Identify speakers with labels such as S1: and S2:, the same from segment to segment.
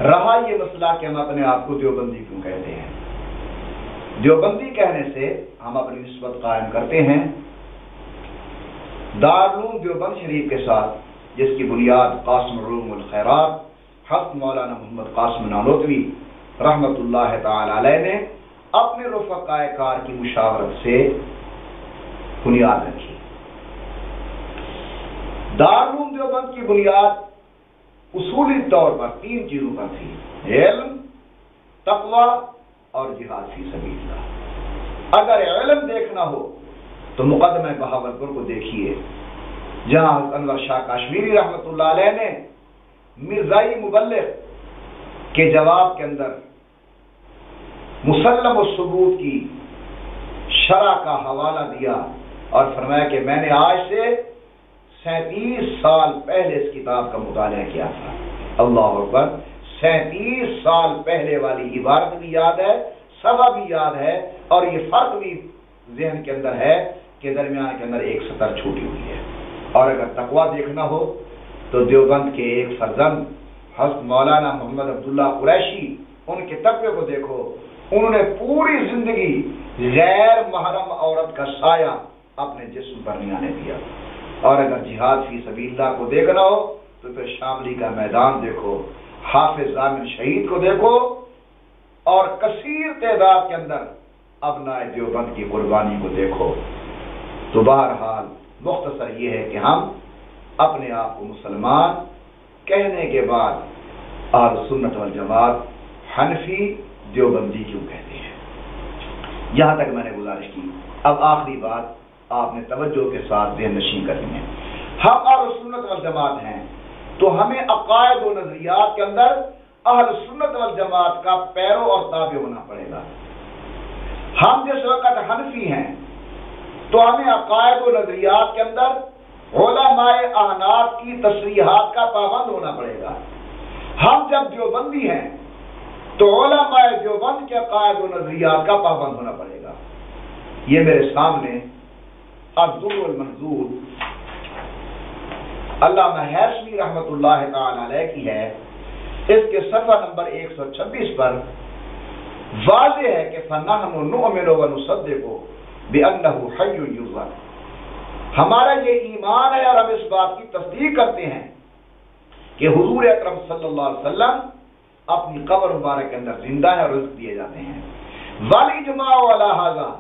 S1: رہا یہ مسئلہ کہ ہم اپنے آپ کو دیوبندی کیوں کہتے ہیں، دیوبندی کہنے سے ہم اپنی نسبت قائم کرتے ہیں دارالعلوم دیوبند شریف کے ساتھ، جس کی بنیاد قاسم العلوم الخیرات حضرت مولانا محمد قاسم نانوتوی رحمۃ اللہ تعالی علیہ نے اپنے رفقائے کار کی مشاورت سے بنیاد رکھی۔ دارالعلوم دیوبند کی بنیاد اصولی طور پر 3 چیزوں پر تھی: علم، تقوی اور جہاد فی سبیل اللہ۔ اگر علم دیکھنا ہو تو مقدمہ بہاولپور کو دیکھیے، جہاں انور شاہ کاشمیری رحمۃ اللہ علیہ نے مرزائی مبلغ کے جواب کے اندر مسلم الثبوت کی شرح کا حوالہ دیا اور فرمایا کہ میں نے آج سے 37 سال پہلے اس کتاب کا مطالعہ کیا تھا۔ اللہ اکبر، 37 سال پہلے والی عبارت بھی یاد ہے، سبب بھی یاد ہے، اور یہ فرق بھی ذہن کے اندر ہے کہ درمیان کے اندر ایک سطر چھوٹی ہوئی ہے۔ اور اگر تقویٰ دیکھنا ہو تو دیوبند کے ایک فرزند حضرت مولانا محمد عبداللہ قریشی، ان کے تقوی کو دیکھو، انہوں نے پوری زندگی غیر محرم عورت کا سایہ اپنے جسم پر نہیں آنے دیا۔ اور اگر جہاد فی سبیل اللہ کو دیکھنا ہو تو پھر شاملی کا میدان دیکھو، حافظ ضامن شہید کو دیکھو، اور کثیر تعداد کے اندر ابنائے دیوبند کی قربانی کو دیکھو۔ تو بہرحال مختصر یہ ہے کہ ہم اپنے آپ کو مسلمان کہنے کے بعد اہل سنت والجماعت حنفی دیوبندی کیوں کہتے ہیں، یہاں تک میں نے گزارش کی۔ اب آخری بات آپ نے توجہ کے ساتھ ذہن نشین کرنی ہے۔ ہم اہل سنت والجماعت ہیں تو ہمیں عقائد و نظریات کے اندر اہل سنت والجماعت کا پیرو اور تابع ہونا پڑے گا۔ ہم جس وقت حنفی ہیں تو ہمیں عقائد و نظریات کے اندر علماء احناف کی تصریحات کا پابند ہونا پڑے گا۔ ہم جب دیوبندی ہیں تو علماء دیوبند کے عقائد و نظریات کا پابند ہونا پڑے گا۔ یہ میرے سامنے الدر المنظور علامہ ہیثمی رحمۃ اللہ تعالی علیہ کی ہے، اس کے صفحہ نمبر 126 پر واضح ہے کہ فَنَحْنُ نُؤْمِنُ وَنُصَدِّقُ بِأَنَّهُ حَيٌّ يُرْزَقُ، ہمارا یہ ایمان ہے اور ہم اس بات کی تصدیق کرتے ہیں کہ حضور اکرم صلی اللہ علیہ وسلم اپنی قبر مبارک کے اندر زندہ ہے اور رزق دیے جاتے ہیں۔ وَالْإِجْمَاعُ عَلَى هَذَا،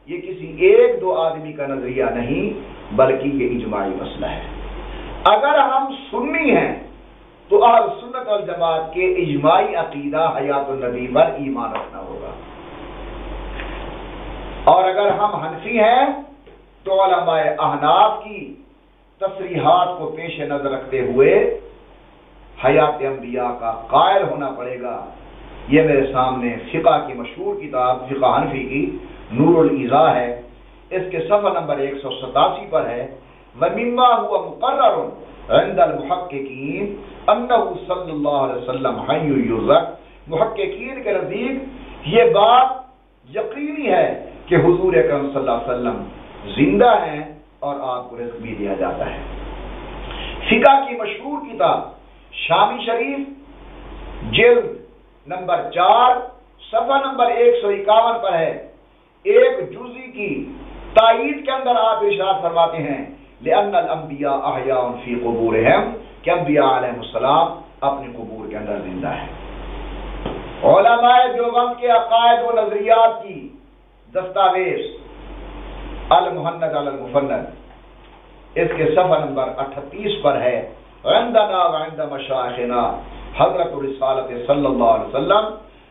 S1: یہ کسی ایک دو آدمی کا نظریہ نہیں بلکہ یہ اجماعی مسئلہ ہے۔ اگر ہم سنی ہیں تو اہل سنت والجماعت کے اجماعی عقیدہ حیات النبی پر ایمان رکھنا ہوگا، اور اگر ہم حنفی ہیں تو علماء احناف کی تصریحات کو پیش نظر رکھتے ہوئے حیات انبیاء کا قائل ہونا پڑے گا۔ یہ میرے سامنے فقہ کی مشہور کتاب فقہ حنفی کی نور الایضاح ہے، اس کے صفحہ نمبر 187 پر ہے وَمِمَّا هُوَ مُقَرَّرٌ عِنْدَ الْمُحَقِّقِينَ أَنَّهُ صلی اللہ علیہ وسلم حَيٌّ يُرْزَقُ، محققین کے نزدیک یہ بات یقینی ہے کہ حضور اکرم صلی اللہ علیہ وسلم زندہ ہیں اور آپ کو رزق بھی دیا جاتا ہے۔ فقہ کی مشہور کتاب شامی شریف جلد نمبر 4 صفحہ نمبر 151 پر ہے، ایک جزئی کی تائید کے اندر آپ ارشاد فرماتے ہیں لأن الانبیاء احیاء فی قبورہم، کہ انبیاء علیہ السلام اپنے قبور کے اندر زندہ ہیں۔ علماء دیوبند کے عقائد و نظریات کی دستاویز المہند علی المفند، اس کے صفحہ نمبر 38 پر ہے عندنا وعند مشایخنا حضرت رسالت صلی اللہ علیہ وسلم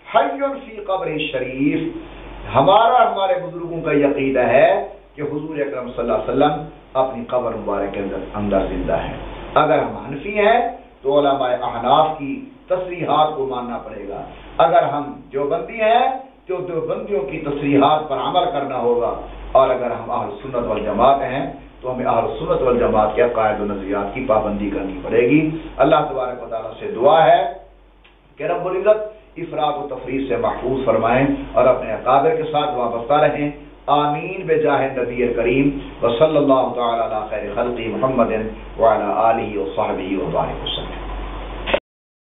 S1: حی فی قبر شریف، ہمارے بزرگوں کا عقیدہ ہے کہ حضور اکرم صلی اللہ علیہ وسلم اپنی قبر مبارک کے اندر زندہ ہے۔ اگر ہم حنفی ہیں تو علماء احناف کی تصریحات کو ماننا پڑے گا، اگر ہم دیوبندی ہیں تو دیوبندیوں کی تصریحات پر عمل کرنا ہوگا، اور اگر ہم اہل سنت والجماعت ہیں تو ہمیں اہل سنت والجماعت کے عقائد و نظریات کی پابندی کرنی پڑے گی۔ اللہ تبارک و تعالیٰ سے دعا ہے کہ رب العزت افراط و تفریط سے محفوظ فرمائیں اور اپنے اکابر کے ساتھ وابستہ رہیں۔ آمین بجاہ نبی کریم وصلی اللہ تعالی علی خیر خلق محمد وعلی آلہ وصحبہ وبارک وسلم۔